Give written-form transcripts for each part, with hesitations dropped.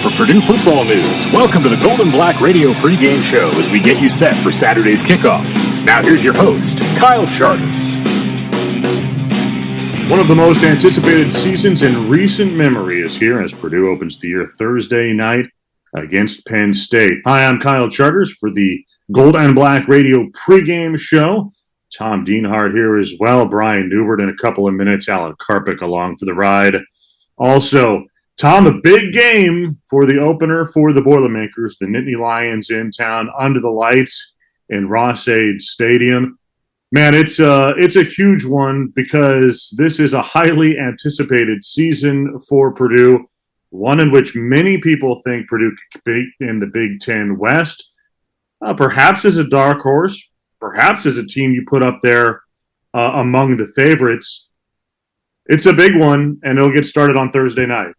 for Purdue football news. Welcome to the Gold and Black Radio pregame show as we get you set for Saturday's kickoff. Now here's your host, Kyle Chartis. One of the most anticipated seasons in recent memory is here as Purdue opens the year Thursday night against Penn State. Hi, I'm Kyle Chartis for the Gold and Black Radio pregame show. Tom Dienhart here as well. Brian Neubert in a couple of minutes. Alan Karpik along for the ride. Also, Tom, a big game for the opener for the Boilermakers. The Nittany Lions in town under the lights in Ross-Ade Stadium. Man, it's a huge one because this is a highly anticipated season for Purdue, one in which many people think Purdue could be in the Big Ten West, perhaps as a dark horse, perhaps as a team you put up there among the favorites. It's a big one, and it'll get started on Thursday night.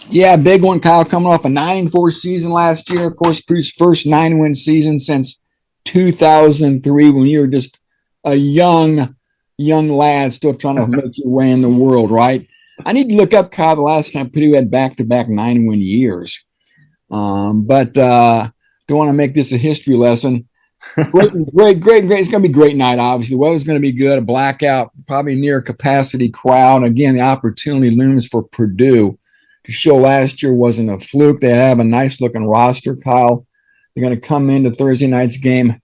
Yeah, big one, Kyle, coming off a 9-4 season last year. Of course, Purdue's first 9-win season since 2003 when you were just a young lad still trying to make your way in the world, right? I need to look up, Kyle, the last time Purdue had back-to-back 9-win years. But don't want to make this a history lesson. Great. It's going to be a great night, obviously. The weather's going to be good, a blackout, probably near capacity crowd. Again, the opportunity looms for Purdue to show last year wasn't a fluke. They have a nice-looking roster, Kyle. They're going to come into Thursday night's game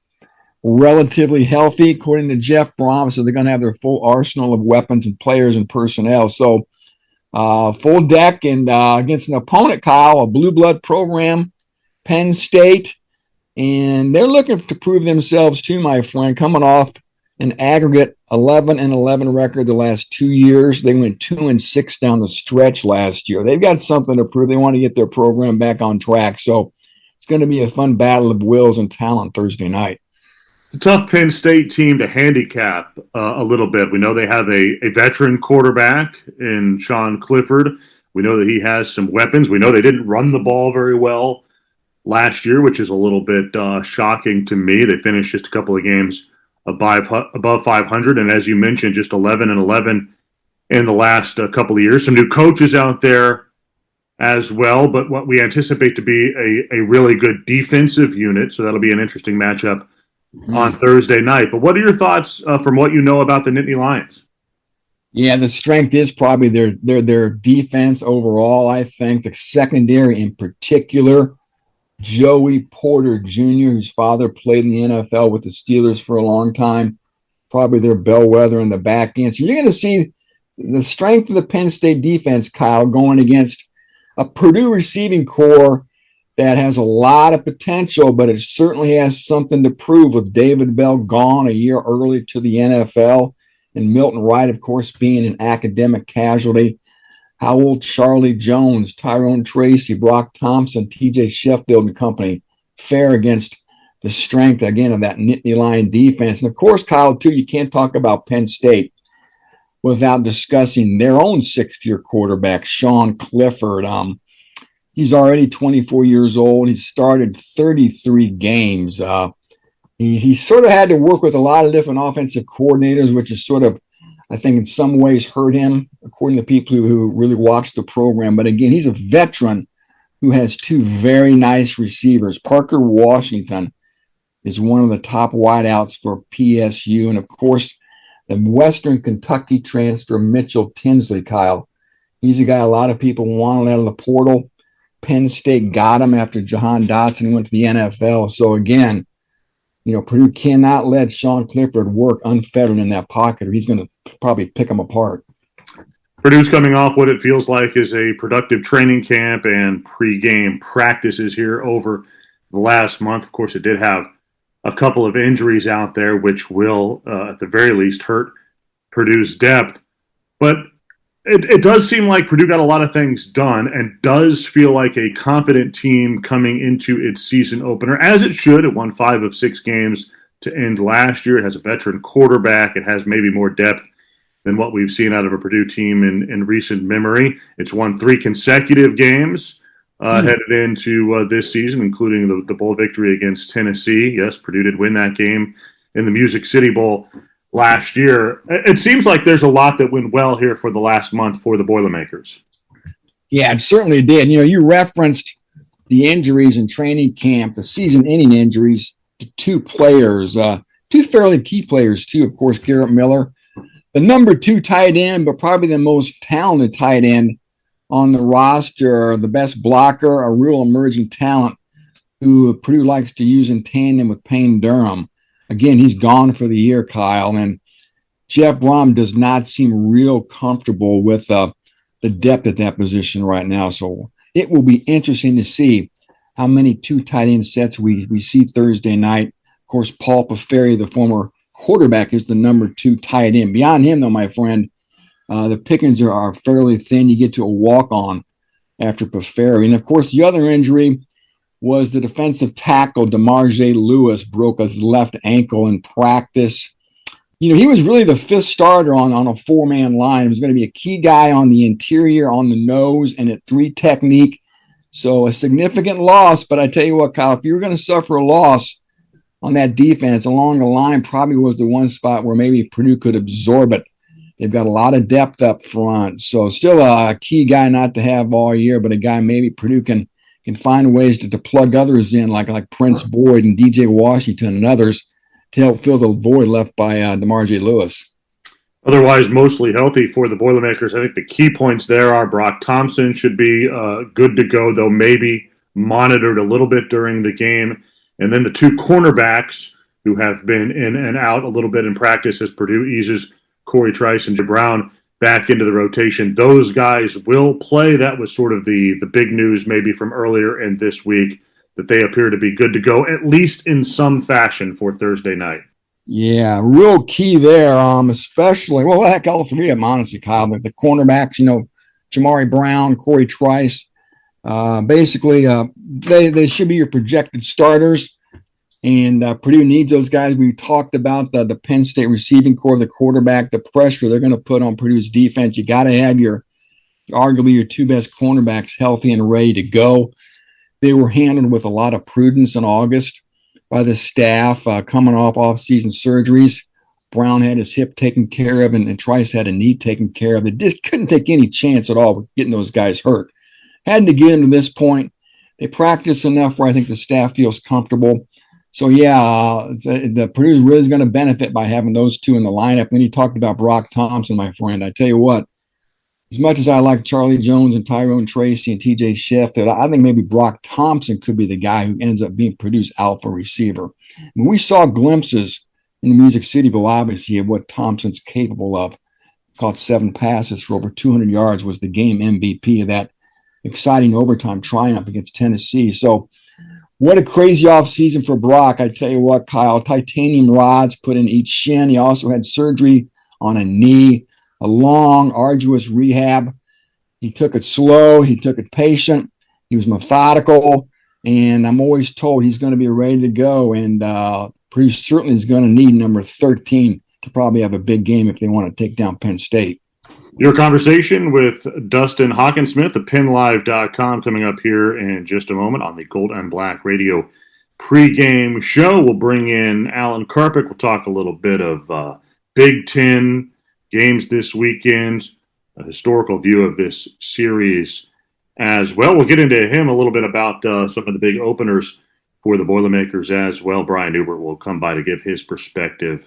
relatively healthy, according to Jeff Brom, so they're going to have their full arsenal of weapons and players and personnel. So full deck and against an opponent, Kyle, a blue blood program, Penn State. And they're looking to prove themselves too, my friend, coming off an aggregate 11-11 record the last 2 years. They went 2-6 down the stretch last year. They've got something to prove. They want to get their program back on track. So it's going to be a fun battle of wills and talent Thursday night. It's a tough Penn State team to handicap a little bit. We know they have a veteran quarterback in Sean Clifford. We know that he has some weapons. We know they didn't run the ball very well last year, which is a little bit shocking to me. They finished just a couple of games above 500, and as you mentioned, just 11-11 in the last couple of years. Some new coaches out there as well, but what we anticipate to be a really good defensive unit, so that'll be an interesting matchup on Thursday night. But what are your thoughts from what you know about the Nittany Lions? Yeah, the strength is probably their defense overall. I think the secondary in particular. Joey Porter Jr., whose father played in the NFL with the Steelers for a long time, probably their bellwether in the back end. So you're going to see the strength of the Penn State defense, Kyle, going against a Purdue receiving corps that has a lot of potential, but it certainly has something to prove with David Bell gone a year early to the NFL and Milton Wright, of course, being an academic casualty. How old Charlie Jones, Tyrone Tracy, Brock Thompson, TJ Sheffield and company fare against the strength, again, of that Nittany Lion defense. And, of course, Kyle, too, you can't talk about Penn State without discussing their own sixth-year quarterback, Sean Clifford. He's already 24 years old. He's started 33 games. He sort of had to work with a lot of different offensive coordinators, which is sort of, I think, in some ways hurt him, according to people who really watch the program. But again, he's a veteran who has two very nice receivers. Parker Washington is one of the top wideouts for PSU. And, of course, the Western Kentucky transfer, Mitchell Tinsley, Kyle. He's a guy a lot of people wanted out of the portal. Penn State got him after Jahan Dotson went to the NFL. So, again, Purdue cannot let Sean Clifford work unfettered in that pocket, or he's going to probably pick them apart. Purdue's coming off what it feels like is a productive training camp and pregame practices here over the last month. Of course, it did have a couple of injuries out there, which will, at the very least, hurt Purdue's depth. But it does seem like Purdue got a lot of things done and does feel like a confident team coming into its season opener, as it should. It won 5 of 6 games to end last year. It has a veteran quarterback. It has maybe more depth than what we've seen out of a Purdue team in recent memory. It's won 3 consecutive games headed into this season, including the bowl victory against Tennessee. Yes, Purdue did win that game in the Music City Bowl last year. It seems like there's a lot that went well here for the last month for the Boilermakers. Yeah, it certainly did. You referenced the injuries in training camp, the season-ending injuries to two players, two fairly key players too. Of course, Garrett Miller, the number 2 tight end, but probably the most talented tight end on the roster, the best blocker, a real emerging talent who Purdue likes to use in tandem with Payne Durham. Again, he's gone for the year, Kyle, and Jeff Brom does not seem real comfortable with the depth at that position right now. So it will be interesting to see how many 2 tight end sets we see Thursday night. Of course, Paul Paferi, the former quarterback, is the number 2 tight end. Beyond him, though, my friend, the pickings are fairly thin. You get to a walk-on after Paferi. And, of course, the other injury was the defensive tackle, DeMarge Lewis, broke his left ankle in practice. You know, he was really the 5th starter on a 4-man line. He was going to be a key guy on the interior, on the nose, and at 3 technique. So a significant loss. But I tell you what, Kyle, if you were going to suffer a loss on that defense along the line, probably was the one spot where maybe Purdue could absorb it. They've got a lot of depth up front. So still a key guy not to have all year, but a guy maybe Purdue can find ways to plug others in, like Prince Boyd and DJ Washington and others, to help fill the void left by DeMarge Lewis. Otherwise, mostly healthy for the Boilermakers. I think the key points there are Brock Thompson should be good to go, though maybe monitored a little bit during the game. And then the 2 cornerbacks who have been in and out a little bit in practice as Purdue eases Corey Trice and Jay Brown back into the rotation. Those guys will play. That was sort of the big news maybe from earlier in this week, that they appear to be good to go, at least in some fashion, for Thursday night. Yeah, real key there, especially, well, heck, all 3 of them, honestly, Kyle. The cornerbacks, Jamari Brown, Corey Trice, basically, they should be your projected starters. And Purdue needs those guys. We talked about the Penn State receiving corps, the quarterback, the pressure they're going to put on Purdue's defense. You got to have arguably your 2 best cornerbacks healthy and ready to go. They were handled with a lot of prudence in August by the staff, coming off-season surgeries. Brown had his hip taken care of, and Trice had a knee taken care of. They just couldn't take any chance at all with getting those guys hurt. Had to get them to this point. They practice enough where I think the staff feels comfortable. So, yeah, the Purdue really is going to benefit by having those 2 in the lineup. And then you talked about Brock Thompson, my friend. I tell you what, as much as I like Charlie Jones and Tyrone Tracy and TJ Sheffield, I think maybe Brock Thompson could be the guy who ends up being Purdue's alpha receiver. When we saw glimpses in the Music City Bowl, obviously, of what Thompson's capable of. Caught 7 passes for over 200 yards, was the game MVP of that exciting overtime triumph against Tennessee. So, what a crazy offseason for Brock. I tell you what, Kyle, titanium rods put in each shin. He also had surgery on a knee, a long, arduous rehab. He took it slow. He took it patient. He was methodical. And I'm always told he's going to be ready to go. And pretty certainly is going to need number 13 to probably have a big game if they want to take down Penn State. Your conversation with Dustin Hockensmith of PennLive.com coming up here in just a moment on the Gold and Black Radio pregame show. We'll bring in Alan Karpick. We'll talk a little bit of Big Ten games this weekend, a historical view of this series as well. We'll get into him a little bit about some of the big openers for the Boilermakers as well. Brian Neubert will come by to give his perspective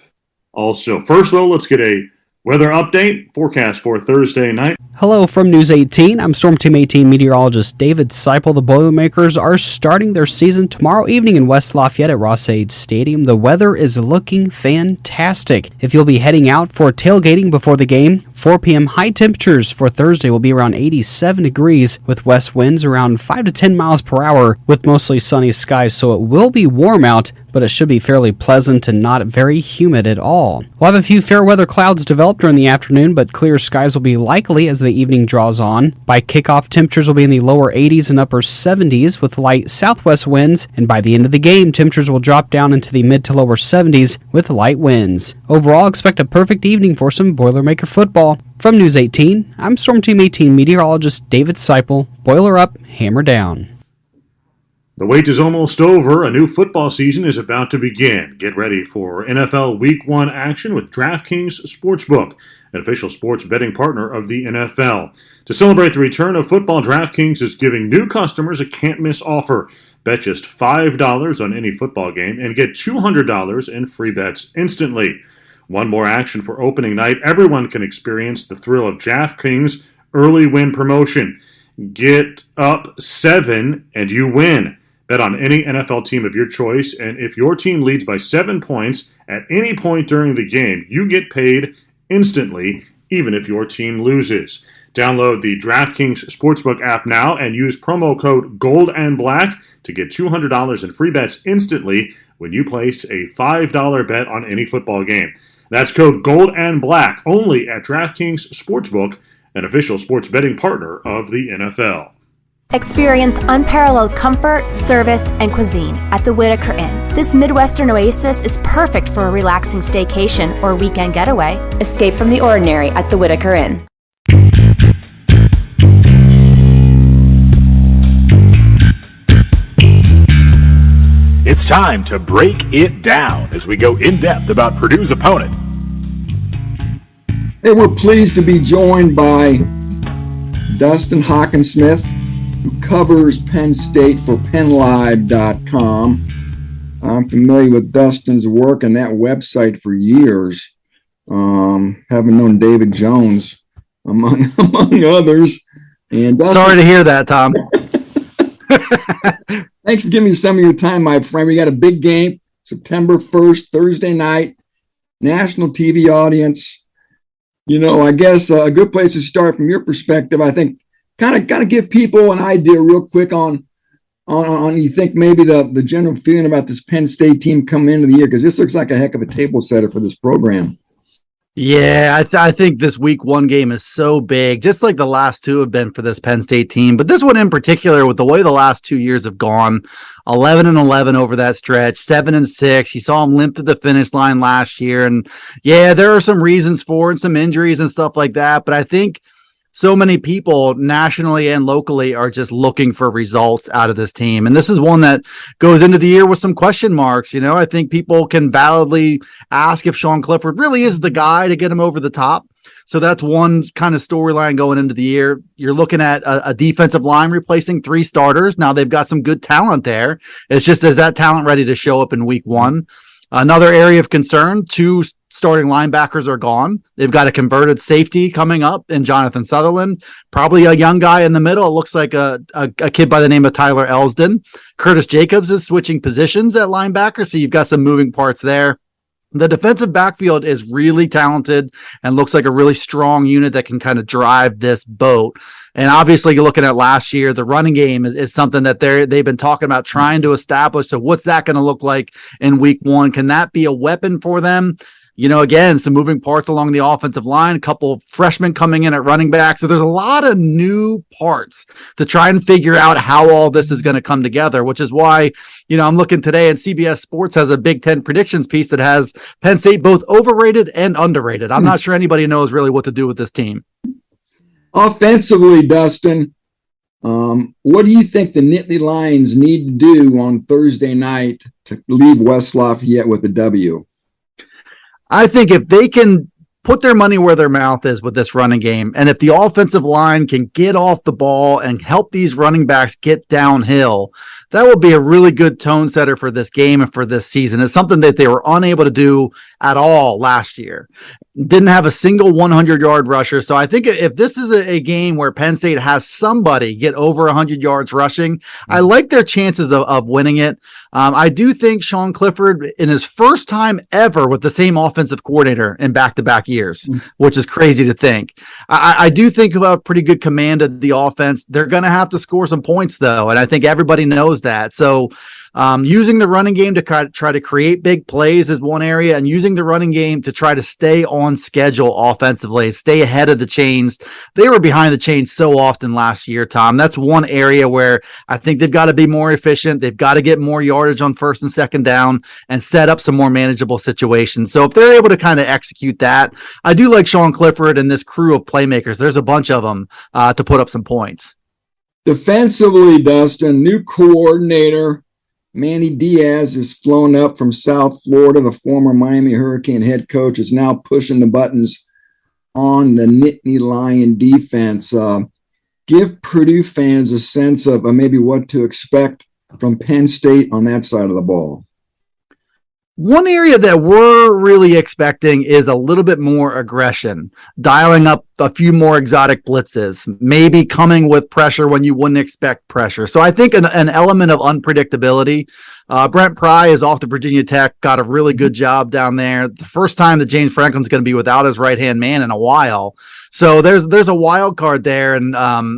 also. First, though, let's get a weather update, forecast for Thursday night. Hello from News 18. I'm Storm Team 18 meteorologist David Seipel. The Boilermakers are starting their season tomorrow evening in West Lafayette at Ross-Ade Stadium. The weather is looking fantastic. If you'll be heading out for tailgating before the game, 4 p.m. high temperatures for Thursday will be around 87 degrees with west winds around 5 to 10 miles per hour with mostly sunny skies, so it will be warm out, but it should be fairly pleasant and not very humid at all. We'll have a few fair weather clouds develop during the afternoon, but clear skies will be likely as the evening draws on. By kickoff, temperatures will be in the lower 80s and upper 70s with light southwest winds, and by the end of the game, temperatures will drop down into the mid to lower 70s with light winds. Overall, expect a perfect evening for some Boilermaker football. From News 18, I'm Storm Team 18 meteorologist David Seipel. Boiler up, hammer down. The wait is almost over. A new football season is about to begin. Get ready for NFL Week 1 action with DraftKings Sportsbook, an official sports betting partner of the NFL. To celebrate the return of football, DraftKings is giving new customers a can't-miss offer. Bet just $5 on any football game and get $200 in free bets instantly. One more action for opening night. Everyone can experience the thrill of DraftKings early win promotion. Get up 7 and you win. Bet on any NFL team of your choice, and if your team leads by 7 points at any point during the game, you get paid instantly, even if your team loses. Download the DraftKings Sportsbook app now and use promo code GOLDANDBLACK to get $200 in free bets instantly when you place a $5 bet on any football game. That's code GOLDANDBLACK only at DraftKings Sportsbook, an official sports betting partner of the NFL. Experience unparalleled comfort, service, and cuisine at the Whitaker Inn. This Midwestern oasis is perfect for a relaxing staycation or weekend getaway. Escape from the ordinary at the Whitaker Inn. It's time to break it down as we go in-depth about Purdue's opponent. Hey, we're pleased to be joined by Dustin Hockensmith, who covers Penn State for PennLive.com. I'm familiar with Dustin's work on that website for years, having known David Jones, among others. And Dustin, sorry to hear that, Tom. Thanks for giving me some of your time, my friend. We got a big game, September 1st, Thursday night, national TV audience. You know, I guess a good place to start from your perspective, I think, kind of give people an idea real quick on you think maybe the general feeling about this Penn State team coming into the year, because this looks like a heck of a table setter for this program. Yeah, I think this week 1 game is so big, just like the last 2 have been for this Penn State team. But this one in particular, with the way the last 2 years have gone, 11-11 over that stretch, 7-6. You saw them limp to the finish line last year. And yeah, there are some reasons for it, some injuries and stuff like that. But I think so many people nationally and locally are just looking for results out of this team. And this is one that goes into the year with some question marks. You know, I think people can validly ask if Sean Clifford really is the guy to get him over the top. So that's one kind of storyline going into the year. You're looking at a defensive line replacing 3 starters. Now they've got some good talent there. It's just, is that talent ready to show up in week 1? Another area of concern, 2 starting linebackers are gone. They've got a converted safety coming up in Jonathan Sutherland, probably a young guy in the middle. It looks like a kid by the name of Tyler Elsdon. Curtis Jacobs is switching positions at linebacker, so you've got some moving parts there. The defensive backfield is really talented and looks like a really strong unit that can kind of drive this boat. And obviously, you're looking at last year, the running game is something that they've been talking about trying to establish. So what's that going to look like in week 1? Can that be a weapon for them? You know, again, some moving parts along the offensive line, a couple of freshmen coming in at running back. So there's a lot of new parts to try and figure out how all this is going to come together, which is why, you know, I'm looking today and CBS Sports has a Big Ten predictions piece that has Penn State both overrated and underrated. I'm not sure anybody knows really what to do with this team. Offensively, Dustin, what do you think the Nittany Lions need to do on Thursday night to leave West Lafayette with a W? I think if they can put their money where their mouth is with this running game, and if the offensive line can get off the ball and help these running backs get downhill, that will be a really good tone setter for this game and for this season. It's something that they were unable to do at all last year. Didn't have a single 100-yard rusher. So I think if this is a game where Penn State has somebody get over 100 yards rushing, I like their chances of winning it. I do think Sean Clifford, in his first time ever with the same offensive coordinator in back-to-back years, which is crazy to think. I do think he'll have pretty good command of the offense. They're going to have to score some points, though, and I think everybody knows that. So using the running game to try to create big plays is one area, and using the running game to try to stay on schedule offensively, stay ahead of the chains. They were behind the chains so often last year, Tom. That's one area where I think they've got to be more efficient. They've got to get more yardage on first and second down and set up some more manageable situations. So if they're able to kind of execute that, I do like Sean Clifford and this crew of playmakers. There's a bunch of them to put up some points. Defensively, Dustin, new coordinator Manny Diaz is flown up from South Florida. The former Miami Hurricane head coach is now pushing the buttons on the Nittany Lion defense. Give Purdue fans a sense of maybe what to expect from Penn State on that side of the ball. One area that we're really expecting is a little bit more aggression, dialing up a few more exotic blitzes, maybe coming with pressure when you wouldn't expect pressure. So I think an element of unpredictability. Brent Pry is off to Virginia Tech, got a really good job down there. The first time that James Franklin's going to be without his right-hand man in a while. So there's a wild card there. And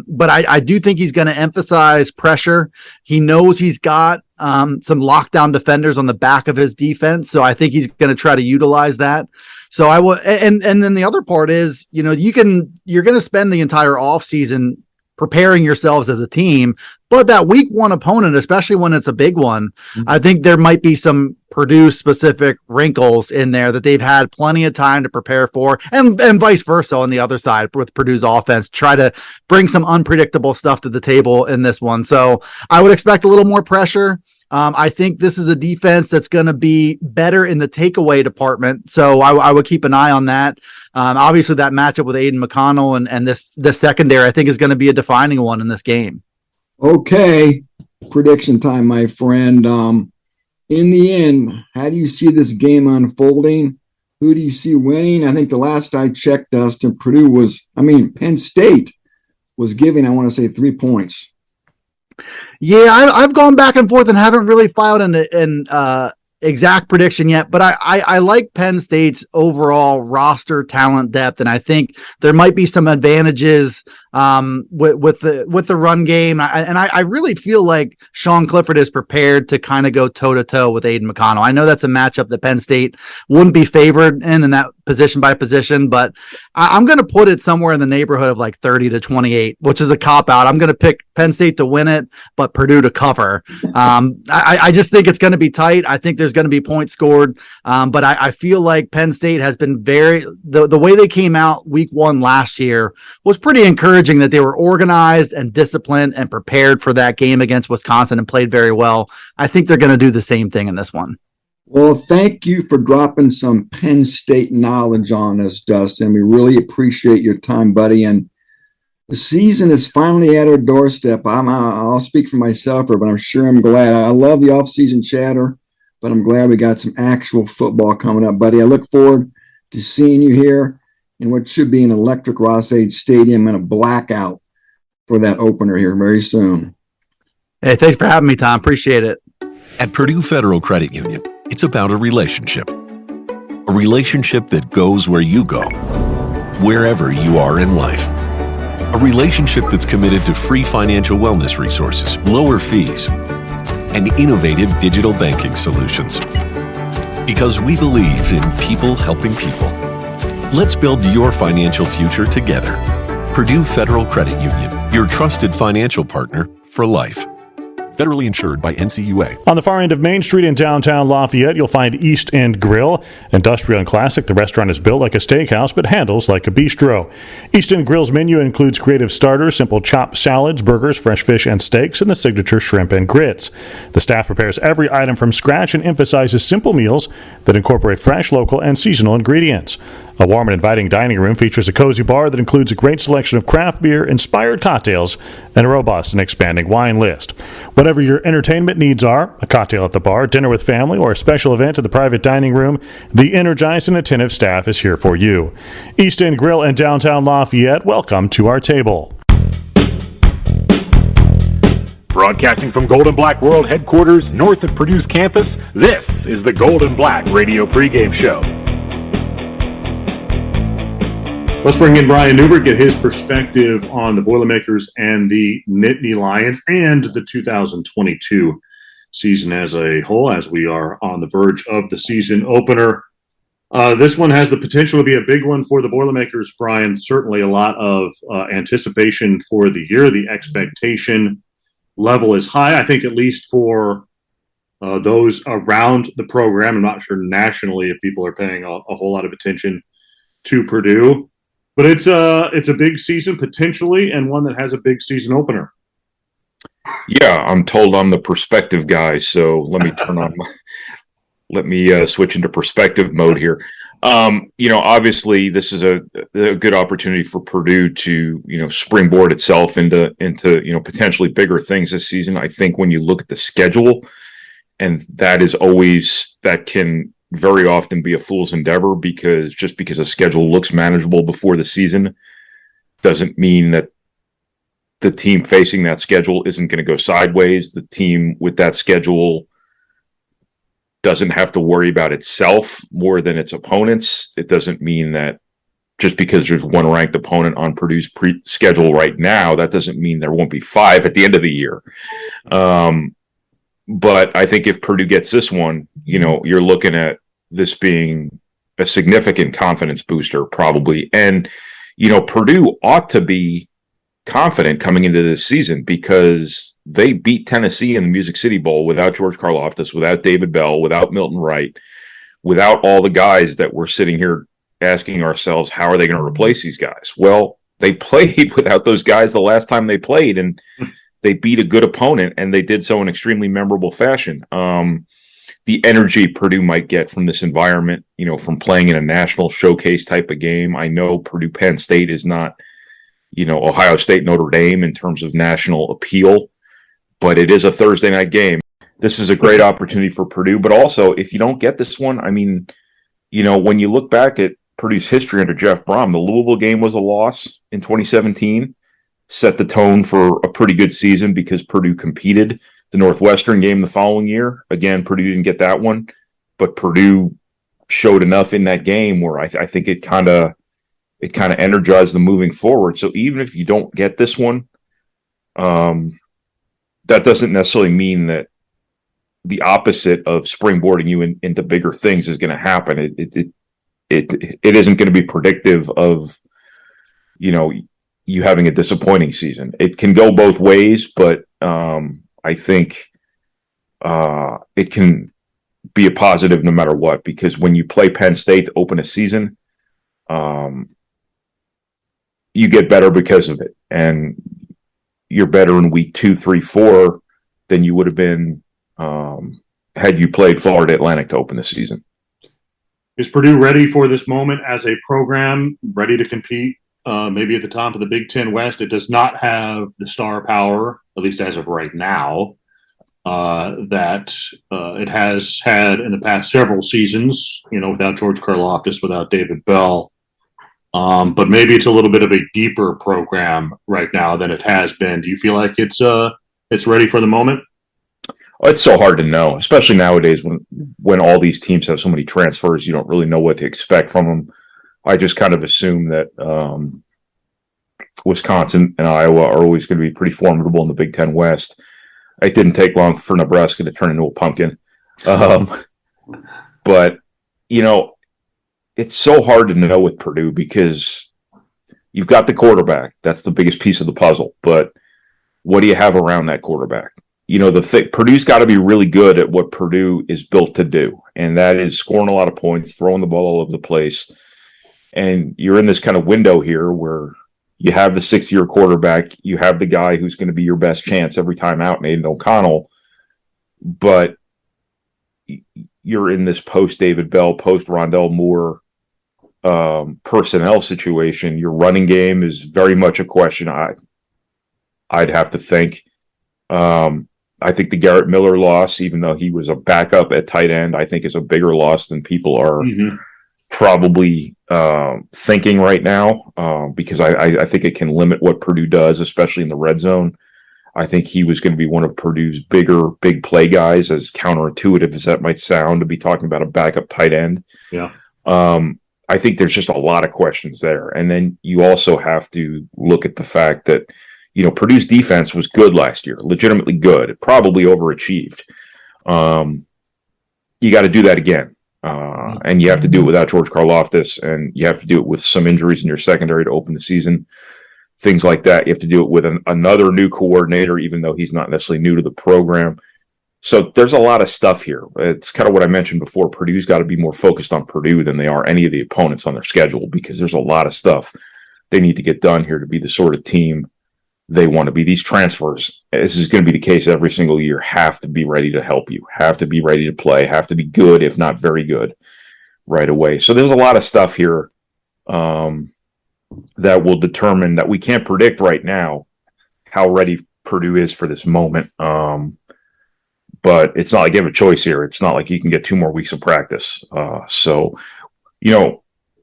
but I do think he's going to emphasize pressure. He knows he's got some lockdown defenders on the back of his defense. So I think he's going to try to utilize that. So I will, and then the other part is, you're going to spend the entire offseason preparing yourselves as a team, but that week one opponent, especially when it's a big one, I think there might be some Purdue specific wrinkles in there that they've had plenty of time to prepare for, and vice versa on the other side with Purdue's offense, try to bring some unpredictable stuff to the table in this one. So I would expect a little more pressure. I think this is a defense that's going to be better in the takeaway department. So I would keep an eye on that. Obviously that matchup with Aiden McConnell and this secondary, I think is going to be a defining one in this game. Okay. Prediction time, my friend. In the end, how do you see this game unfolding? Who do you see winning? I think the last I checked, Dustin, Penn State was giving, I want to say 3 points. Yeah, I've gone back and forth and haven't really filed an exact prediction yet, but I like Penn State's overall roster talent depth, and I think there might be some advantages with the run game. I really feel like Sean Clifford is prepared to kind of go toe to toe with Aiden McConnell. I know that's a matchup that Penn State wouldn't be favored in that position by position, but I'm going to put it somewhere in the neighborhood of like 30-28, which is a cop out. I'm going to pick Penn State to win it, but Purdue to cover. I just think it's going to be tight. I think there's going to be points scored, but I feel like Penn State has been the way they came out week one last year was pretty encouraging, that they were organized and disciplined and prepared for that game against Wisconsin and played very well. I think they're going to do the same thing in this one. Well, thank you for dropping some Penn State knowledge on us, Dustin. We really appreciate your time, buddy. And the season is finally at our doorstep. I'll speak for myself, but I'm sure I'm glad. I love the off-season chatter, but I'm glad we got some actual football coming up, buddy. I look forward to seeing you here in what should be an electric Ross-Ade Stadium and a blackout for that opener here very soon. Hey, thanks for having me, Tom. Appreciate it. At Purdue Federal Credit Union, it's about a relationship. A relationship that goes where you go, wherever you are in life. A relationship that's committed to free financial wellness resources, lower fees, and innovative digital banking solutions. Because we believe in people helping people. Let's build your financial future together. Purdue Federal Credit Union, your trusted financial partner for life. Federally insured by NCUA. On the far end of Main Street in downtown Lafayette, you'll find East End Grill. Industrial and classic, the restaurant is built like a steakhouse but handles like a bistro. East End Grill's menu includes creative starters, simple chopped salads, burgers, fresh fish and steaks, and the signature shrimp and grits. The staff prepares every item from scratch and emphasizes simple meals that incorporate fresh, local, and seasonal ingredients. A warm and inviting dining room features a cozy bar that includes a great selection of craft beer, inspired cocktails, and a robust and expanding wine list. Whatever your entertainment needs are, a cocktail at the bar, dinner with family, or a special event in the private dining room, the energized and attentive staff is here for you. East End Grill in downtown Lafayette, welcome to our table. Broadcasting from Gold and Black World Headquarters north of Purdue's campus, this is the Gold and Black Radio Pregame Show. Let's bring in Brian Neubert, get his perspective on the Boilermakers and the Nittany Lions and the 2022 season as a whole, as we are on the verge of the season opener. This one has the potential to be a big one for the Boilermakers, Brian. Certainly a lot of anticipation for the year. The expectation level is high, I think, at least for those around the program. I'm not sure nationally if people are paying a whole lot of attention to Purdue. But it's a big season potentially, and one that has a big season opener. Yeah, I'm told I'm the perspective guy, so let me switch into perspective mode here. Obviously, this is a good opportunity for Purdue to, springboard itself into potentially bigger things this season. I think when you look at the schedule, and that can very often be a fool's endeavor, because just because a schedule looks manageable before the season doesn't mean that the team facing that schedule isn't going to go sideways. The team with that schedule doesn't have to worry about itself more than its opponents. It doesn't mean that just because there's one ranked opponent on Purdue's schedule right now, that doesn't mean there won't be 5 at the end of the year. But I think if Purdue gets this one, you're looking at this being a significant confidence booster probably. And, Purdue ought to be confident coming into this season because they beat Tennessee in the Music City Bowl without George Karlaftis, without David Bell, without Milton Wright, without all the guys that we're sitting here asking ourselves, how are they going to replace these guys? Well, they played without those guys the last time they played, and they beat a good opponent, and they did so in extremely memorable fashion. The energy Purdue might get from this environment, from playing in a national showcase type of game. I know Purdue Penn State is not, Ohio State Notre Dame in terms of national appeal, but it is a Thursday night game. This is a great opportunity for Purdue, but also if you don't get this one, when you look back at Purdue's history under Jeff Brom, the Louisville game was a loss in 2017, set the tone for a pretty good season because Purdue competed. The Northwestern game the following year, again, Purdue didn't get that one, but Purdue showed enough in that game where I think it kind of energized them moving forward. So even if you don't get this one, that doesn't necessarily mean that the opposite of springboarding you into bigger things is going to happen. It isn't going to be predictive of, you having a disappointing season. It can go both ways, but I think it can be a positive no matter what, because when you play Penn State to open a season, you get better because of it. And you're better in week 2, 3, 4 than you would have been had you played Florida Atlantic to open the season. Is Purdue ready for this moment as a program, ready to compete maybe at the top of the Big Ten West? It does not have the star power, at least as of right now, that it has had in the past several seasons, without George Karlaftis, without David Bell. But maybe it's a little bit of a deeper program right now than it has been. Do you feel like it's ready for the moment? It's so hard to know, especially nowadays when all these teams have so many transfers. You don't really know what to expect from them. I just kind of assume that Wisconsin and Iowa are always going to be pretty formidable in the Big Ten West. It didn't take long for Nebraska to turn into a pumpkin. But, it's so hard to know with Purdue because you've got the quarterback. That's the biggest piece of the puzzle. But what do you have around that quarterback? Purdue's got to be really good at what Purdue is built to do, and that is scoring a lot of points, throwing the ball all over the place. And you're in this kind of window here where you have the 6th-year quarterback, you have the guy who's going to be your best chance every time out, Aiden O'Connell, but you're in this post-David Bell, post-Rondell Moore personnel situation. Your running game is very much a question, I'd have to think. I think the Garrett Miller loss, even though he was a backup at tight end, I think is a bigger loss than people are probably thinking right now, because I think it can limit what Purdue does, especially in the red zone. I think he was going to be one of Purdue's big play guys, as counterintuitive as that might sound to be talking about a backup tight end. Yeah. I think there's just a lot of questions there. And then you also have to look at the fact that, Purdue's defense was good last year, legitimately good. It probably overachieved. You got to do that again. And you have to do it without George Karlaftis, and you have to do it with some injuries in your secondary to open the season. Things like that. You have to do it with another new coordinator, even though he's not necessarily new to the program. So there's a lot of stuff here. It's kind of what I mentioned before. Purdue's got to be more focused on Purdue than they are any of the opponents on their schedule, because there's a lot of stuff they need to get done here to be the sort of team they want to be. These transfers, this is going to be the case every single year, have to be ready to help you, have to be ready to play, have to be good, if not very good, right away. So there's a lot of stuff here that will determine that we can't predict right now how ready Purdue is for this moment. But it's not like you have a choice here. It's not like you can get 2 more weeks of practice. So,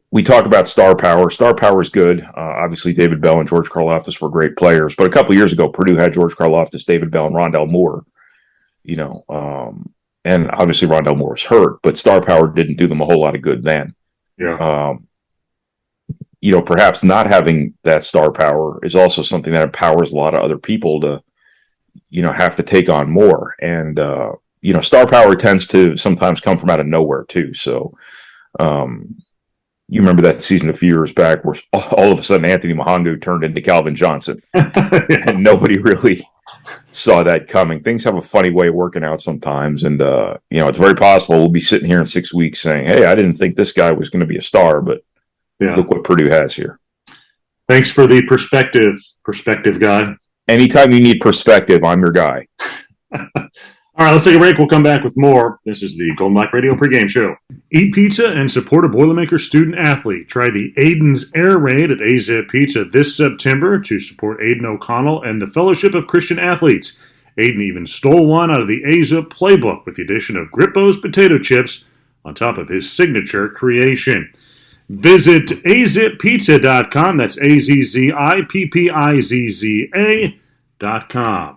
we talk about star power. Star power is good. Obviously, David Bell and George Karlaftis were great players. But a couple of years ago, Purdue had George Karlaftis, David Bell, and Rondell Moore. And obviously Rondell Moore was hurt, but star power didn't do them a whole lot of good then. Yeah. Perhaps not having that star power is also something that empowers a lot of other people to, have to take on more. And, star power tends to sometimes come from out of nowhere too. So, you remember that season a few years back where all of a sudden Anthony Mahangu turned into Calvin Johnson and nobody really saw that coming. Things have a funny way of working out sometimes. And, it's very possible we'll be sitting here in 6 weeks saying, hey, I didn't think this guy was going to be a star, but look what Purdue has here. Thanks for the perspective guy. Anytime you need perspective, I'm your guy. All right, let's take a break. We'll come back with more. This is the Golden Black Radio pregame show. Eat pizza and support a Boilermakers student athlete. Try the Aiden's Air Raid at AZIP Pizza this September to support Aiden O'Connell and the Fellowship of Christian Athletes. Aiden even stole one out of the AZIP playbook with the addition of Grippo's potato chips on top of his signature creation. Visit azippizza.com. That's AZZIPPIZZA.com.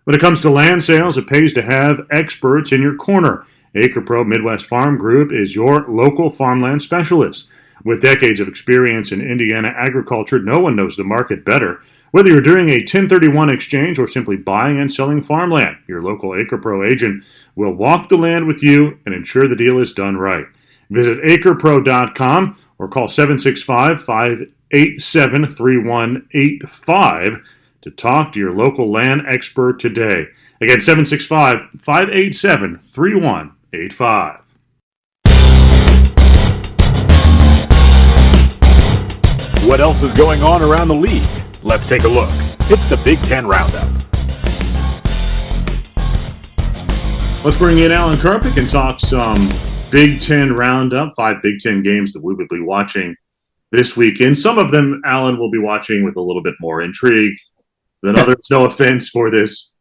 When it comes to land sales, it pays to have experts in your corner. AcrePro Midwest Farm Group is your local farmland specialist. With decades of experience in Indiana agriculture, no one knows the market better. Whether you're doing a 1031 exchange or simply buying and selling farmland, your local AcrePro agent will walk the land with you and ensure the deal is done right. Visit acrepro.com or call 765-587-3185 to talk to your local land expert today. Again, 765-587-3185. What else is going on around the league? Let's take a look. It's the Big Ten Roundup. Let's bring in Alan Karpik and talk some Big Ten Roundup, 5 Big Ten games that we will be watching this weekend. Some of them, Alan, will be watching with a little bit more intrigue than others. No offense for this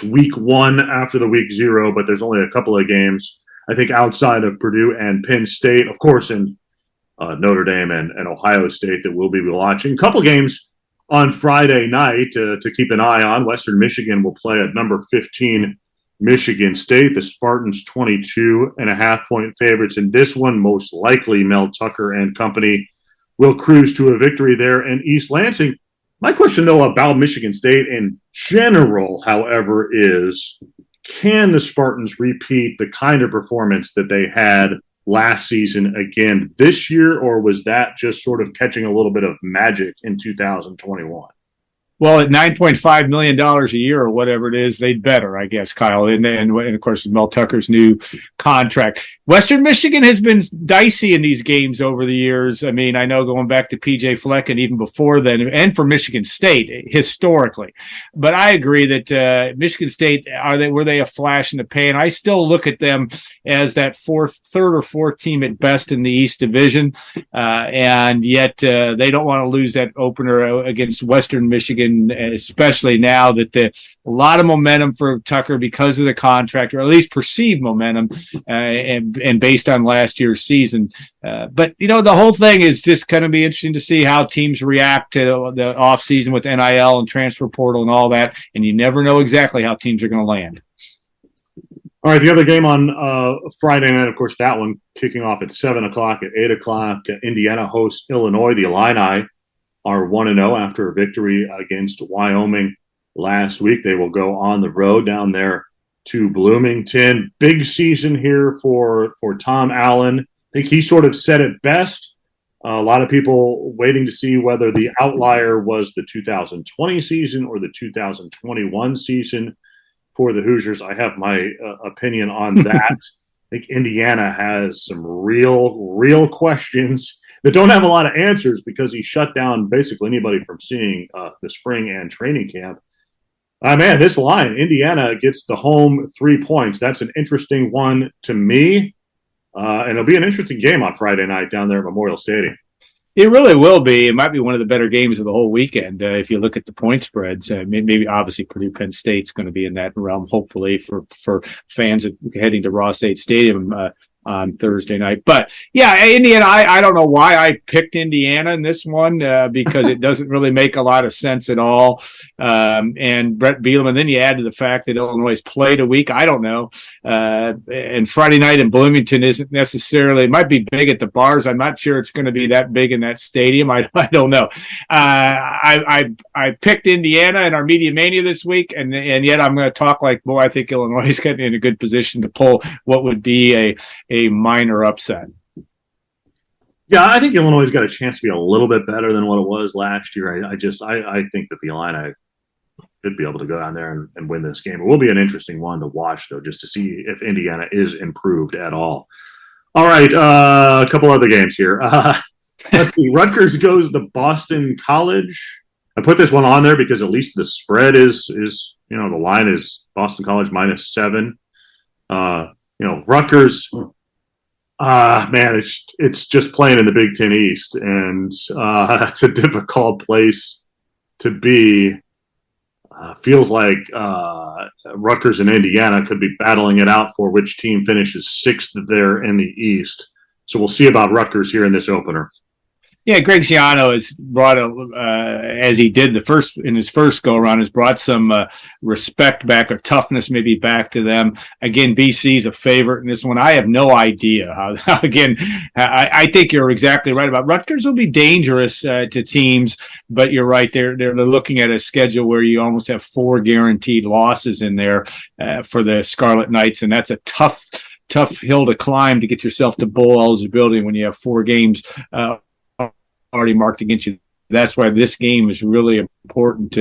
week 1 after the week 0, but there's only a couple of games, I think, outside of Purdue and Penn State, of course, in Notre Dame and Ohio State that we'll be watching. A couple games on Friday night to keep an eye on. Western Michigan will play at number 15 Michigan State. The Spartans 22.5-point favorites in this one. Most likely Mel Tucker and company will cruise to a victory there in East Lansing. My question, though, about Michigan State in general, however, is can the Spartans repeat the kind of performance that they had last season again this year, or was that just sort of catching a little bit of magic in 2021? Well, at $9.5 million a year or whatever it is, they'd better, I guess, Kyle. And of course, Mel Tucker's new contract. Western Michigan has been dicey in these games over the years. I mean, I know going back to P.J. Fleck and even before then, and for Michigan State historically. But I agree that Michigan State, were they a flash in the pan? I still look at them as that third or fourth team at best in the East Division. And yet they don't want to lose that opener against Western Michigan, especially now that a lot of momentum for Tucker because of the contract, or at least perceived momentum, and based on last year's season. But, the whole thing is just going to be interesting to see how teams react to the offseason with NIL and transfer portal and all that. And you never know exactly how teams are going to land. All right, the other game on Friday night, of course, that one kicking off at 7 o'clock. At 8 o'clock, Indiana hosts Illinois. The Illini are 1-0 after a victory against Wyoming last week. They will go on the road down there to Bloomington. Big season here for Tom Allen. I think he sort of said it best. A lot of people waiting to see whether the outlier was the 2020 season or the 2021 season for the Hoosiers. I have my opinion on that. I think Indiana has some real questions that don't have a lot of answers because he shut down basically anybody from seeing the spring and training camp. Man, this line, Indiana gets the home 3 points. That's an interesting one to me. And it'll be an interesting game on Friday night down there at Memorial Stadium. It really will be. It might be one of the better games of the whole weekend if you look at the point spreads. Maybe obviously Purdue Penn State's going to be in that realm, hopefully for fans heading to Ross-Ade Stadium on Thursday night. But yeah, Indiana, I don't know why I picked Indiana in this one because it doesn't really make a lot of sense at all. And Brett Bielema, then you add to the fact that Illinois has played a week. I don't know. And Friday night in Bloomington isn't necessarily, it might be big at the bars. I'm not sure it's going to be that big in that stadium. I don't know. I picked Indiana in our Media Mania this week, and yet I'm going to talk like, boy, I think Illinois is getting in a good position to pull what would be a minor upset. Yeah, I think Illinois has got a chance to be a little bit better than what it was last year. I think that the Illini could be able to go down there and win this game. It will be an interesting one to watch, though, just to see if Indiana is improved at all. All right, a couple other games here. Let's see. Rutgers goes to Boston College. I put this one on there because at least the spread is the line is Boston College -7. Rutgers. Man, it's just playing in the Big Ten East, and that's a difficult place to be. Feels like Rutgers and Indiana could be battling it out for which team finishes 6th there in the East. So we'll see about Rutgers here in this opener. Yeah, Greg Schiano has brought, as he did in his first go-around, has brought some respect back or toughness maybe back to them. Again, BC's a favorite in this one. I have no idea how again, I think you're exactly right about Rutgers will be dangerous to teams, but you're right. They're looking at a schedule where you almost have 4 guaranteed losses in there for the Scarlet Knights, and that's a tough hill to climb to get yourself to bowl eligibility when you have 4 games already marked against you. That's why this game is really important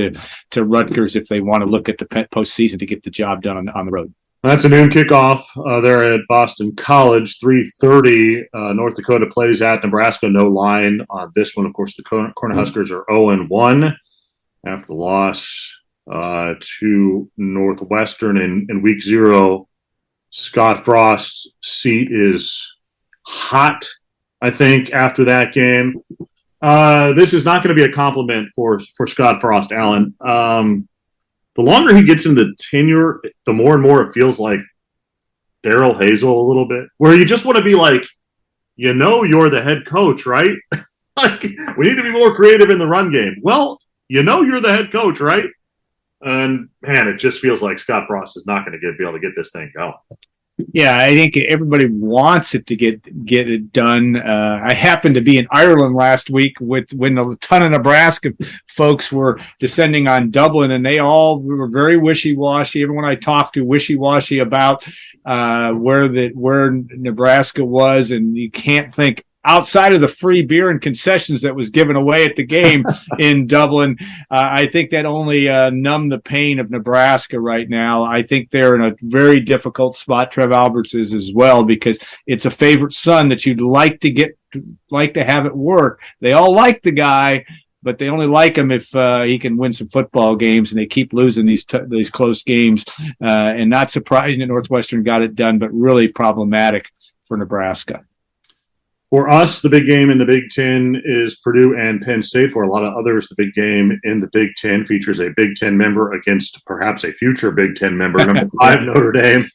to Rutgers if they want to look at the postseason to get the job done on the road. That's a noon kickoff there at Boston College. 3:30. North Dakota plays at Nebraska. No line on this one. Of course, the Cornhuskers are 0-1 after the loss to Northwestern in Week 0. Scott Frost's seat is hot, I think, after that game. This is not going to be a compliment for Scott Frost, Alan. The longer he gets into tenure, the more and more it feels like Daryl Hazel a little bit, where you just want to be like, you're the head coach, right? Like, we need to be more creative in the run game. Well, you're the head coach, right? And man, it just feels like Scott Frost is not going to be able to get this thing going. Yeah, I think everybody wants it to get it done. I happened to be in Ireland last week when a ton of Nebraska folks were descending on Dublin, and they all were very wishy-washy. Everyone I talked to wishy-washy about where Nebraska was, and you can't think outside of the free beer and concessions that was given away at the game in Dublin. I think that only numbed the pain of Nebraska right now. I think they're in a very difficult spot. Trev Alberts is as well, because it's a favorite son that you'd like to have it work. They all like the guy, but they only like him if he can win some football games, and they keep losing these close games. And not surprising that Northwestern got it done, but really problematic for Nebraska. For us, the big game in the Big Ten is Purdue and Penn State. For a lot of others, the big game in the Big Ten features a Big Ten member against perhaps a future Big Ten member. Number 5, Notre Dame,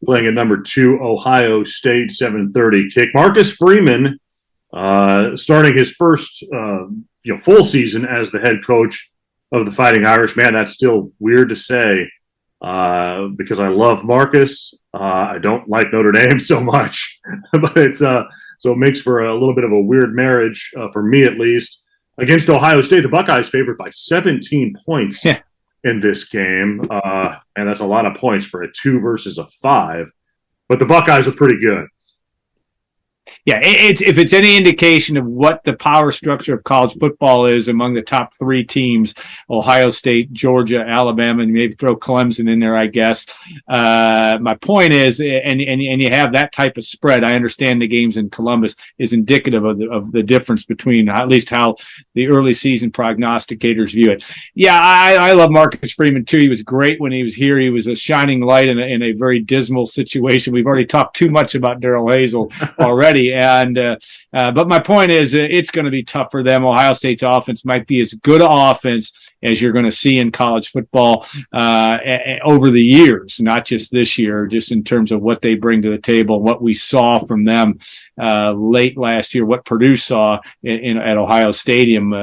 playing at number 2, Ohio State, 7:30 kick. Marcus Freeman starting his first full season as the head coach of the Fighting Irish. Man, that's still weird to say because I love Marcus. I don't like Notre Dame so much, but it's so it makes for a little bit of a weird marriage for me, at least. Against Ohio State, the Buckeyes favored by 17 points in this game, and that's a lot of points for a 2 versus a 5. But the Buckeyes are pretty good. Yeah, if it's any indication of what the power structure of college football is among the top three teams, Ohio State, Georgia, Alabama, and maybe throw Clemson in there, I guess. My point is, and you have that type of spread. I understand the games in Columbus is indicative of the difference between at least how the early season prognosticators view it. Yeah, I love Marcus Freeman too. He was great when he was here. He was a shining light in a very dismal situation. We've already talked too much about Darrell Hazel already. But my point is, it's going to be tough for them. Ohio State's offense might be as good an offense as you're going to see in college football over the years, not just this year, just in terms of what they bring to the table, what we saw from them late last year, what Purdue saw at Ohio Stadium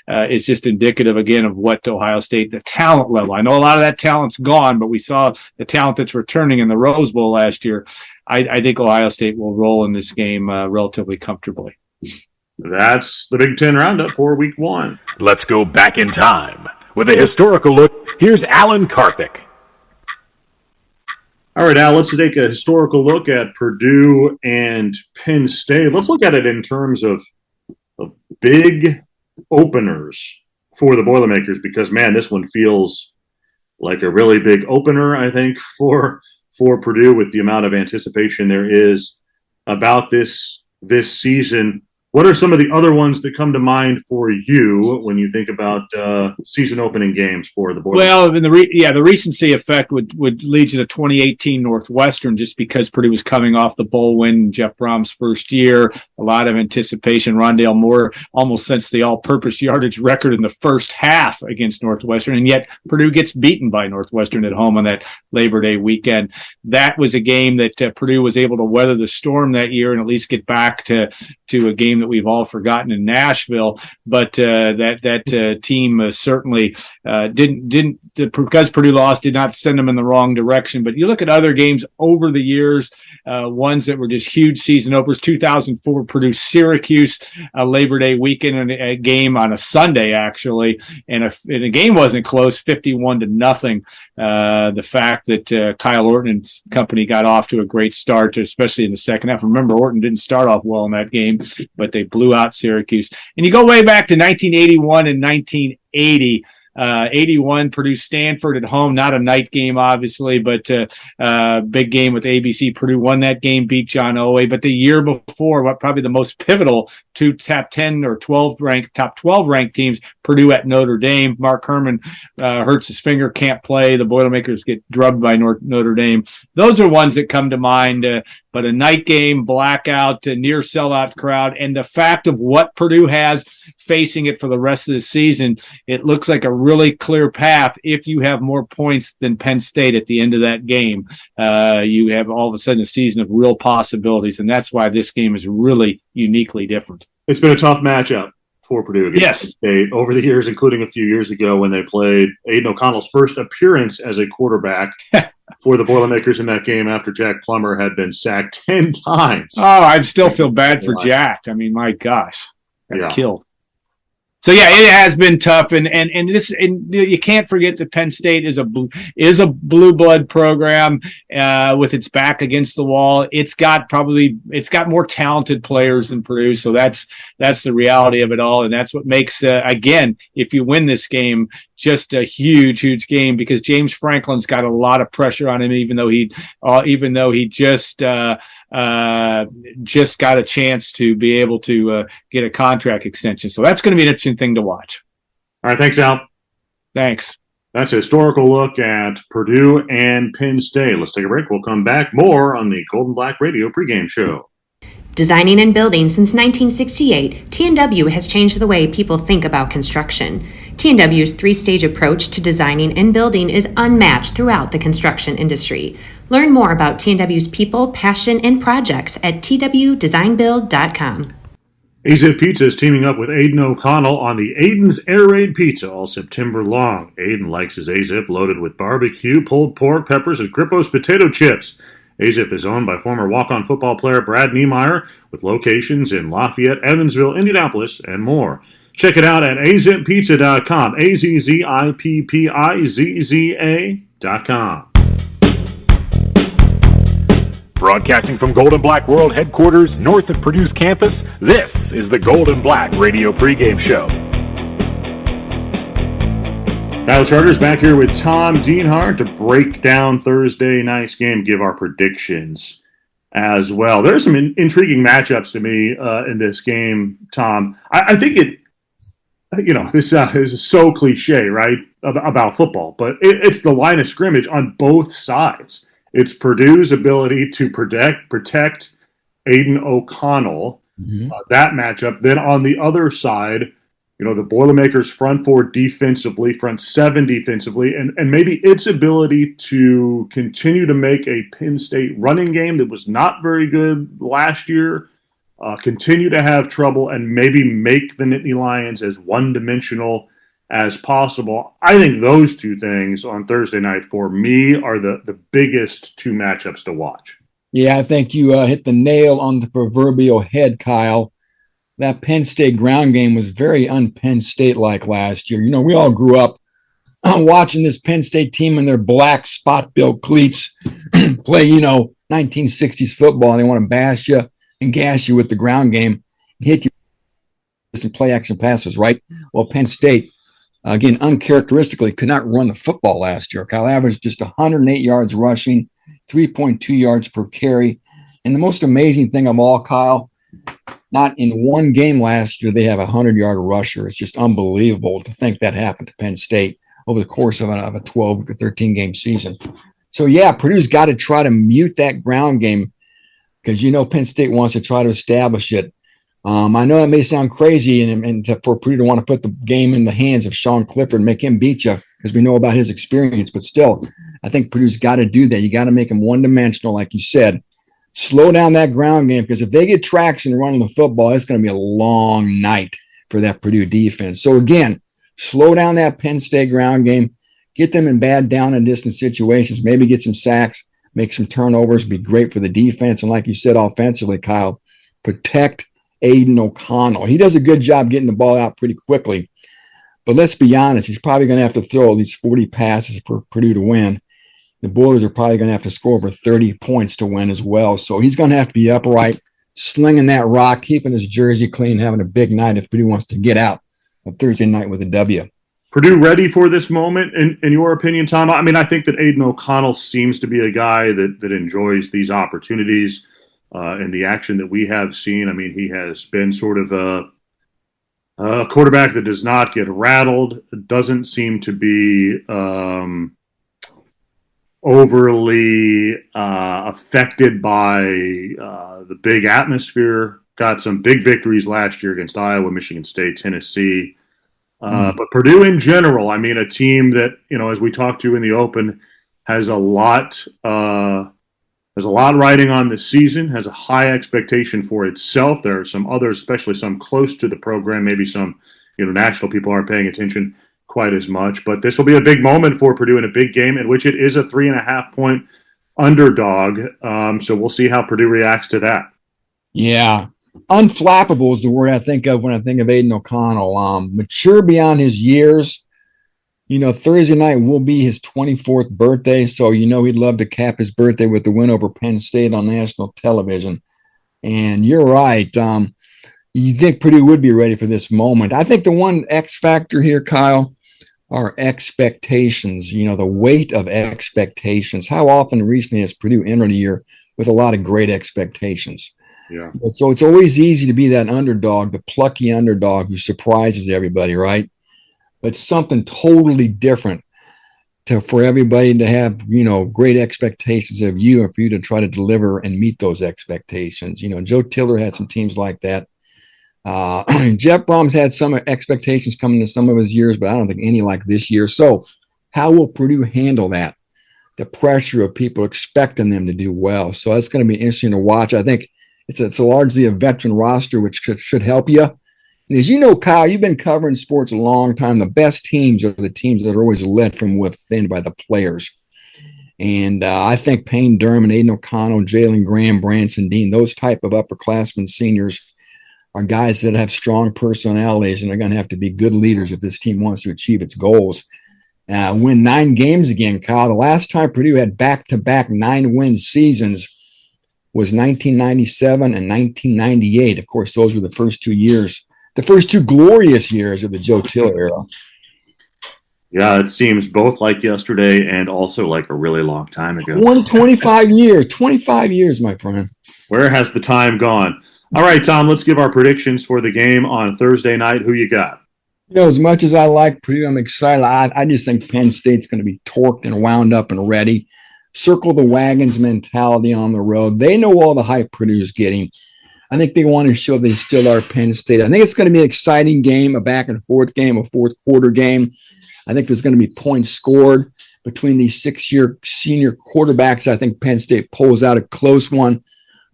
is just indicative, again, of what Ohio State, the talent level. I know a lot of that talent's gone, but we saw the talent that's returning in the Rose Bowl last year. I think Ohio State will roll in this game relatively comfortably. That's the Big Ten Roundup for Week 1. Let's go back in time. With a historical look, here's Alan Karthik. All right, Al, let's take a historical look at Purdue and Penn State. Let's look at it in terms of big openers for the Boilermakers because, man, this one feels like a really big opener, I think, for Purdue with the amount of anticipation there is about this season. What are some of the other ones that come to mind for you when you think about season opening games for the Boilermakers? Well, the recency effect would lead you to 2018 Northwestern, just because Purdue was coming off the bowl win, Jeff Brom's first year, a lot of anticipation. Rondale Moore almost sets the all-purpose yardage record in the first half against Northwestern, and yet Purdue gets beaten by Northwestern at home on that Labor Day weekend. That was a game that Purdue was able to weather the storm that year and at least get back to a game that we've all forgotten in Nashville, but that team certainly didn't because Purdue lost, did not send them in the wrong direction. But you look at other games over the years, ones that were just huge season openers. 2004 Purdue Syracuse, Labor Day weekend, and a game on a Sunday actually, and the game wasn't close, 51-0. The fact that Kyle Orton and company got off to a great start, especially in the second half. Remember, Orton didn't start off well in that game, but they blew out Syracuse. And you go way back to 1981 and 1980. 81 Purdue Stanford at home, not a night game obviously, but big game with ABC. Purdue won that game, beat John Oway. But the year before, what probably the most pivotal, two top 10 or 12 ranked teams, Purdue at Notre Dame. Mark Herman hurts his finger, can't play. The Boilermakers get drubbed by Notre Dame. Those are ones that come to mind. But a night game, blackout, near sellout crowd, and the fact of what Purdue has facing it for the rest of the season, it looks like a really clear path. If you have more points than Penn State at the end of that game, you have all of a sudden a season of real possibilities, and that's why this game is really uniquely different. It's been a tough matchup for Purdue against Penn State over the years, including a few years ago when they played Aiden O'Connell's first appearance as a quarterback for the Boilermakers in that game after Jack Plummer had been sacked 10 times. Oh, I still feel bad for Jack. I mean, my gosh, got killed. So yeah, it has been tough, and you can't forget that Penn State is a blue blood program with its back against the wall. It's got more talented players than Purdue, so that's the reality of it all, and that's what makes again, if you win this game, just a huge game, because James Franklin's got a lot of pressure on him, even though he just got a chance to be able to get a contract extension. So that's going to be an interesting thing to watch. All right. Thanks, Al. Thanks. That's a historical look at Purdue and Penn State. Let's take a break. We'll come back. More on the Golden Black Radio pregame show. Designing and building since 1968, T&W has changed the way people think about construction. T&W's three-stage approach to designing and building is unmatched throughout the construction industry. Learn more about T&W's people, passion, and projects at twdesignbuild.com. AZIP Pizza is teaming up with Aiden O'Connell on the Aiden's Air Raid Pizza all September long. Aiden likes his AZIP loaded with barbecue, pulled pork, peppers, and Grippo's potato chips. AZIP is owned by former walk-on football player Brad Niemeyer, with locations in Lafayette, Evansville, Indianapolis, and more. Check it out at azippizza.com, AZZIPPIZZA.com. Broadcasting from Gold and Black World headquarters north of Purdue's campus, this is the Gold and Black Radio pregame show. Kyle Charters back here with Tom Dienhart to break down Thursday night's game, give our predictions as well. There's some intriguing matchups to me in this game, Tom. I think it, this is so cliche, right, about football, but it's the line of scrimmage on both sides. It's Purdue's ability to protect Aiden O'Connell, that matchup. Then on the other side, the Boilermakers front four defensively, front seven defensively, and maybe its ability to continue to make a Penn State running game that was not very good last year, continue to have trouble, and maybe make the Nittany Lions as one-dimensional as possible. I think those two things on Thursday night for me are the biggest two matchups to watch. Yeah, I think you hit the nail on the proverbial head, Kyle. That Penn State ground game was very un-Penn State-like last year. We all grew up watching this Penn State team in their black spot-built cleats play, 1960s football, and they want to bash you and gas you with the ground game and hit you with some play-action passes, right? Well, Penn State, again, uncharacteristically, could not run the football last year. Kyle averaged just 108 yards rushing, 3.2 yards per carry. And the most amazing thing of all, Kyle, not in one game last year, they have a 100-yard rusher. It's just unbelievable to think that happened to Penn State over the course of a 12 or 13-game season. So, yeah, Purdue's got to try to mute that ground game because Penn State wants to try to establish it. I know that may sound crazy and for Purdue to want to put the game in the hands of Sean Clifford and make him beat you because we know about his experience. But still, I think Purdue's got to do that. You got to make him one-dimensional, like you said. Slow down that ground game because if they get traction running the football, it's going to be a long night for that Purdue defense. So, again, slow down that Penn State ground game. Get them in bad down and distance situations. Maybe get some sacks, make some turnovers, be great for the defense. And like you said, offensively, Kyle, protect Aiden O'Connell. He does a good job getting the ball out pretty quickly. But let's be honest, he's probably going to have to throw at least 40 passes for Purdue to win. The Boilers are probably going to have to score over 30 points to win as well. So he's going to have to be upright, slinging that rock, keeping his jersey clean, having a big night if Purdue wants to get out of Thursday night with a W. Purdue ready for this moment, in your opinion, Tom? I mean, I think that Aiden O'Connell seems to be a guy that enjoys these opportunities. In the action that we have seen, I mean, he has been sort of a quarterback that does not get rattled, doesn't seem to be overly affected by the big atmosphere. Got some big victories last year against Iowa, Michigan State, Tennessee. But Purdue in general, I mean, a team that, as we talked to in the open, has a lot riding on this season, has a high expectation for itself. There are some others, especially some close to the program, maybe some national people aren't paying attention quite as much. But this will be a big moment for Purdue in a big game in which it is a 3.5-point underdog. So we'll see how Purdue reacts to that. Yeah. Unflappable is the word I think of when I think of Aiden O'Connell. Mature beyond his years. Thursday night will be his 24th birthday, so he'd love to cap his birthday with the win over Penn State on national television. And you're right. You think Purdue would be ready for this moment. I think the one X factor here, Kyle, are expectations, the weight of expectations. How often recently has Purdue entered a year with a lot of great expectations? Yeah. So it's always easy to be that underdog, the plucky underdog who surprises everybody, right? But something totally different for everybody to have, great expectations of you and for you to try to deliver and meet those expectations. Joe Tiller had some teams like that. Jeff Brom's had some expectations coming to some of his years, but I don't think any like this year. So how will Purdue handle that? The pressure of people expecting them to do well. So that's going to be interesting to watch. I think it's largely a veteran roster, which should help you. And as you know, Kyle, you've been covering sports a long time. The best teams are the teams that are always led from within by the players. And I think Payne Durham, Aiden O'Connell, Jalen Graham, Branson Dean, those type of upperclassmen seniors are guys that have strong personalities and are going to have to be good leaders if this team wants to achieve its goals. Win 9 games again, Kyle. The last time Purdue had back-to-back 9-win seasons was 1997 and 1998. Of course, those were the first 2 years, the first 2 glorious years of the Joe Till era. Yeah, it seems both like yesterday and also like a really long time ago. 25 years, my friend. Where has the time gone? All right, Tom, let's give our predictions for the game on Thursday night. Who you got? As much as I like Purdue, I'm excited. I just think Penn State's going to be torqued and wound up and ready. Circle the wagons mentality on the road. They know all the hype Purdue's getting. I think they want to show they still are Penn State. I think it's going to be an exciting game, a back and forth game, a fourth quarter game. I think there's going to be points scored between these 6-year senior quarterbacks. I think Penn State pulls out a close one,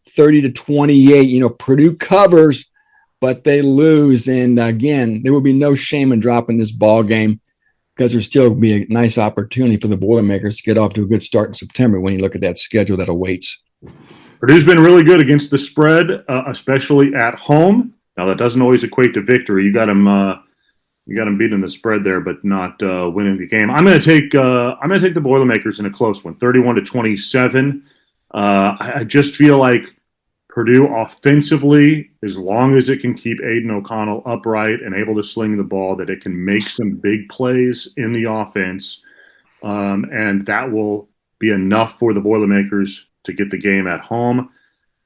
30-28. Purdue covers, but they lose. And again, there will be no shame in dropping this ball game because there's still be a nice opportunity for the Boilermakers to get off to a good start in September when you look at that schedule that awaits. Purdue's been really good against the spread, especially at home. Now, that doesn't always equate to victory. You got them beating the spread there, but not winning the game. I'm going to take the Boilermakers in a close one, 31-27. I just feel like Purdue offensively, as long as it can keep Aiden O'Connell upright and able to sling the ball, that it can make some big plays in the offense, and that will be enough for the Boilermakers to get the game at home.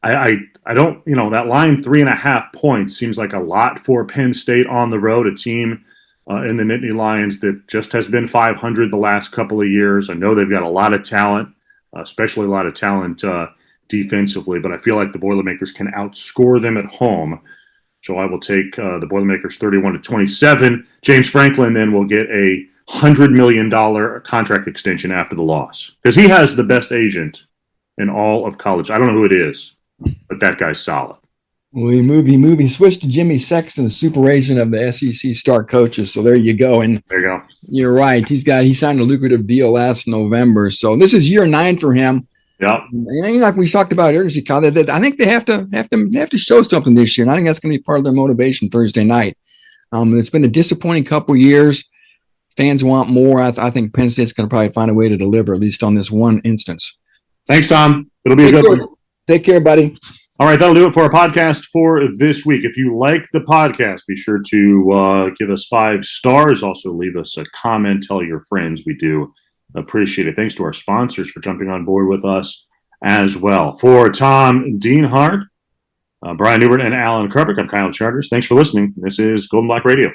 I don't, that line 3.5 points seems like a lot for Penn State on the road, a team in the Nittany Lions that just has been 500 the last couple of years. I know they've got a lot of talent, especially a lot of talent defensively, but I feel like the Boilermakers can outscore them at home. So I will take the Boilermakers 31-27. James Franklin then will get a $100 million contract extension after the loss because he has the best agent in all of college. I don't know who it is, but that guy's solid. Well, he switched to Jimmy Sexton, the super agent of the SEC star coaches. So there you go. And there you go. You're right. He signed a lucrative deal last November. So this is year 9 for him. Yeah. And like we talked about earlier, I think they have to show something this year. And I think that's going to be part of their motivation Thursday night. It's been a disappointing couple years. Fans want more. I think Penn State's going to probably find a way to deliver, at least on this one instance. Thanks, Tom. It'll be a good one. Take care, buddy. All right, that'll do it for our podcast for this week. If you like the podcast, be sure to give us 5 stars. Also, leave us a comment. Tell your friends. We do appreciate it. Thanks to our sponsors for jumping on board with us as well. For Tom Dienhart, Brian Neubert, and Alan Karpick, I'm Kyle Charters. Thanks for listening. This is Golden Black Radio.